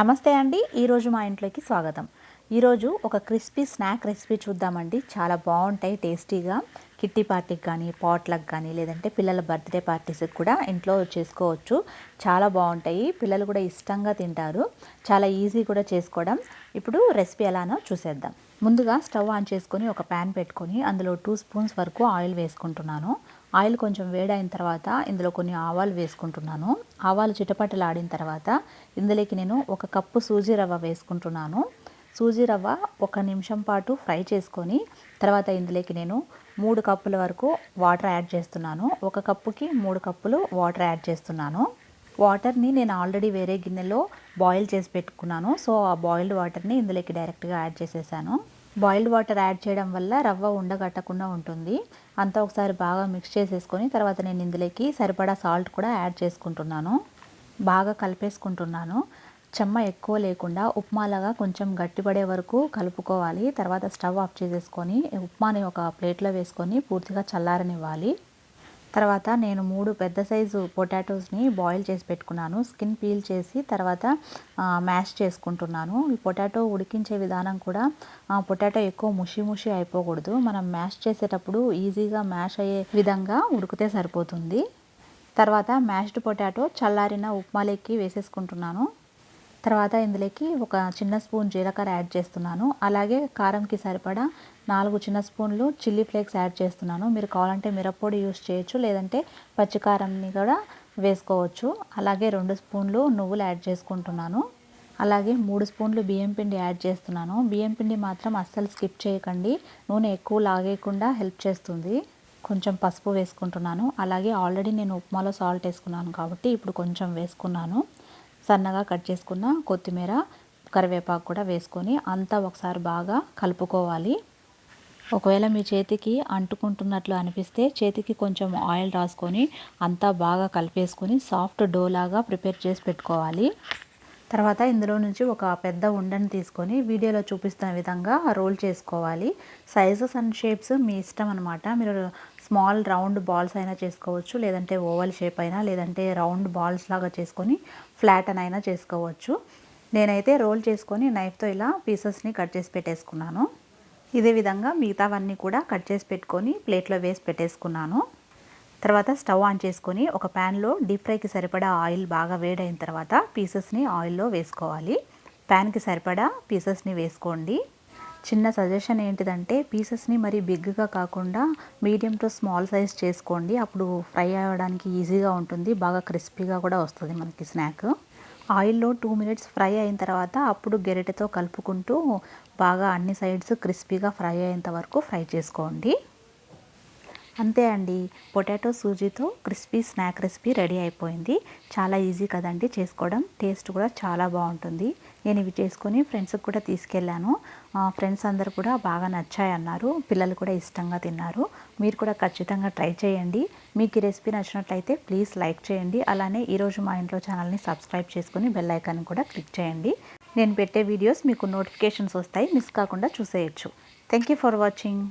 నమస్తే అండి. ఈరోజు మా ఇంట్లోకి స్వాగతం. ఈరోజు ఒక క్రిస్పీ స్నాక్ రెసిపీ చూద్దామండి. చాలా బాగుంటాయి టేస్టీగా. కిట్టి పార్టీకి కానీ, పాట్లకు కానీ, లేదంటే పిల్లల బర్త్డే పార్టీస్కి కూడా ఇంట్లో చేసుకోవచ్చు. చాలా బాగుంటాయి, పిల్లలు కూడా ఇష్టంగా తింటారు. చాలా ఈజీ కూడా చేసుకోవడం. ఇప్పుడు రెసిపీ ఎలానో చూసేద్దాం. ముందుగా స్టవ్ ఆన్ చేసుకొని ఒక ప్యాన్ పెట్టుకొని అందులో 2 స్పూన్స్ వరకు ఆయిల్ వేసుకుంటున్నాను. ఆయిల్ కొంచెం వేడైన తర్వాత ఇందులో కొన్ని ఆవాలు వేసుకుంటున్నాను. ఆవాలు చిటపటలాడిన తర్వాత ఇందులోకి నేను 1 కప్పు సూజీ రవ్వ వేసుకుంటున్నాను. సూజీ రవ్వ 1 నిమిషం పాటు ఫ్రై చేసుకొని తర్వాత ఇందులోకి నేను 3 కప్పుల వరకు వాటర్ యాడ్ చేస్తున్నాను. 1 కప్పుకి 3 కప్పులు వాటర్ యాడ్ చేస్తున్నాను. వాటర్ని నేను ఆల్రెడీ వేరే గిన్నెలో బాయిల్ చేసి పెట్టుకున్నాను. సో ఆ బాయిల్డ్ వాటర్ని ఇందులోకి డైరెక్ట్గా యాడ్ చేసేసాను. బాయిల్డ్ వాటర్ యాడ్ చేయడం వల్ల రవ్వ ఉండగట్టకుండా ఉంటుంది. అంతా ఒకసారి బాగా మిక్స్ చేసేసుకొని తర్వాత నేను ఇందులోకి సరిపడా సాల్ట్ కూడా యాడ్ చేసుకుంటున్నాను. బాగా కలిపేసుకుంటున్నాను. చెమ్మ ఎక్కువ లేకుండా ఉప్మాలాగా కొంచెం గట్టిపడే వరకు కలుపుకోవాలి. తర్వాత స్టవ్ ఆఫ్ చేసేసుకొని ఉప్మాని ఒక ప్లేట్లో వేసుకొని పూర్తిగా చల్లారనివ్వాలి. తర్వాత నేను 3 పెద్ద సైజు పొటాటోస్ని బాయిల్ చేసి పెట్టుకున్నాను. స్కిన్ పీల్ చేసి తర్వాత మ్యాష్ చేసుకుంటున్నాను. ఈ పొటాటో ఉడికించే విధానం కూడా పొటాటో ఎక్కువ ముషి అయిపోకూడదు. మనం మ్యాష్ చేసేటప్పుడు ఈజీగా మ్యాష్ అయ్యే విధంగా ఉడికితే సరిపోతుంది. తర్వాత మ్యాష్డ్ పొటాటో చల్లారిన ఉప్మాలోకి వేసేసుకుంటున్నాను. తర్వాత ఇందులోకి ఒక చిన్న స్పూన్ జీలకర్ర యాడ్ చేస్తున్నాను. అలాగే కారంకి సరిపడా 4 చిన్న స్పూన్లు చిల్లీ ఫ్లేక్స్ యాడ్ చేస్తున్నాను. మీరు కావాలంటే మిరప్పొడి యూస్ చేయొచ్చు, లేదంటే పచ్చికారంని కూడా వేసుకోవచ్చు. అలాగే 2 స్పూన్లు నువ్వులు యాడ్ చేసుకుంటున్నాను. అలాగే 3 స్పూన్లు బియ్యం పిండి యాడ్ చేస్తున్నాను. బియ్యం పిండి మాత్రం అస్సలు స్కిప్ చేయకండి, నూనె ఎక్కువ లాగేయకుండా హెల్ప్ చేస్తుంది. కొంచెం పసుపు వేసుకుంటున్నాను. అలాగే ఆల్రెడీ నేను ఉప్మాలో సాల్ట్ వేసుకున్నాను కాబట్టి ఇప్పుడు కొంచెం వేసుకున్నాను. సన్నగా కట్ చేసుకున్న కొత్తిమీర, కరివేపాకు కూడా వేసుకొని అంతా ఒకసారి బాగా కలుపుకోవాలి. ఒకవేళ మీ చేతికి అంటుకుంటున్నట్లు అనిపిస్తే చేతికి కొంచెం ఆయిల్ రాసుకొని అంతా బాగా కలిపేసుకొని సాఫ్ట్ డో లాగా ప్రిపేర్ చేసి పెట్టుకోవాలి. తర్వాత ఇందులో నుంచి ఒక పెద్ద ఉండని తీసుకొని వీడియోలో చూపిస్తున్న విధంగా రోల్ చేసుకోవాలి. సైజెస్ అండ్ షేప్స్ మీ ఇష్టం అనమాట. మీరు స్మాల్ రౌండ్ బాల్స్ అయినా చేసుకోవచ్చు, లేదంటే ఓవల్ షేప్ అయినా, లేదంటే రౌండ్ బాల్స్ లాగా చేసుకొని ఫ్లాట్ అయినా చేసుకోవచ్చు. నేనైతే రోల్ చేసుకొని నైఫ్తో ఇలా పీసెస్ని కట్ చేసి పెట్టేసుకున్నాను. ఇదే విధంగా మిగతావన్నీ కూడా కట్ చేసి పెట్టుకొని ప్లేట్లో వేసి పెట్టేసుకున్నాను. తర్వాత స్టవ్ ఆన్ చేసుకొని ఒక ప్యాన్లో డీప్ ఫ్రైకి సరిపడా ఆయిల్ బాగా వేడైన తర్వాత పీసెస్ని ఆయిల్లో వేసుకోవాలి. ప్యాన్కి సరిపడా పీసెస్ని వేసుకోండి. చిన్న సజెషన్ ఏంటిదంటే పీసెస్ని మరి బిగ్గా కాకుండా మీడియం టు స్మాల్ సైజ్ చేసుకోండి. అప్పుడు ఫ్రై అవ్వడానికి ఈజీగా ఉంటుంది, బాగా క్రిస్పీగా కూడా వస్తుంది మనకి స్నాక్. ఆయిల్లో 2 మినిట్స్ ఫ్రై అయిన తర్వాత అప్పుడు గెరిటెతో కలుపుకుంటూ బాగా అన్ని సైడ్స్ క్రిస్పీగా ఫ్రై అయ్యేంత వరకు ఫ్రై చేసుకోండి. అంతే అండి, పొటాటో సూజీతో క్రిస్పీ స్నాక్ రెసిపీ రెడీ అయిపోయింది. చాలా ఈజీ కదండి చేసుకోవడం, టేస్ట్ కూడా చాలా బాగుంటుంది. నేను ఇవి చేసుకొని ఫ్రెండ్స్కి కూడా తీసుకెళ్ళాను. ఫ్రెండ్స్ అందరు కూడా బాగా నచ్చాయి అన్నారు. పిల్లలు కూడా ఇష్టంగా తిన్నారు. మీరు కూడా ఖచ్చితంగా ట్రై చేయండి. మీకు ఈ రెసిపీ నచ్చినట్లయితే ప్లీజ్ లైక్ చేయండి. అలానే ఈరోజు మా ఇంట్లో ఛానల్ని సబ్స్క్రైబ్ చేసుకొని బెల్ ఐకాన్ కూడా క్లిక్ చేయండి. నేను పెట్టే వీడియోస్ మీకు నోటిఫికేషన్స్ వస్తాయి, మిస్ కాకుండా చూసేయచ్చు. Thank you for watching.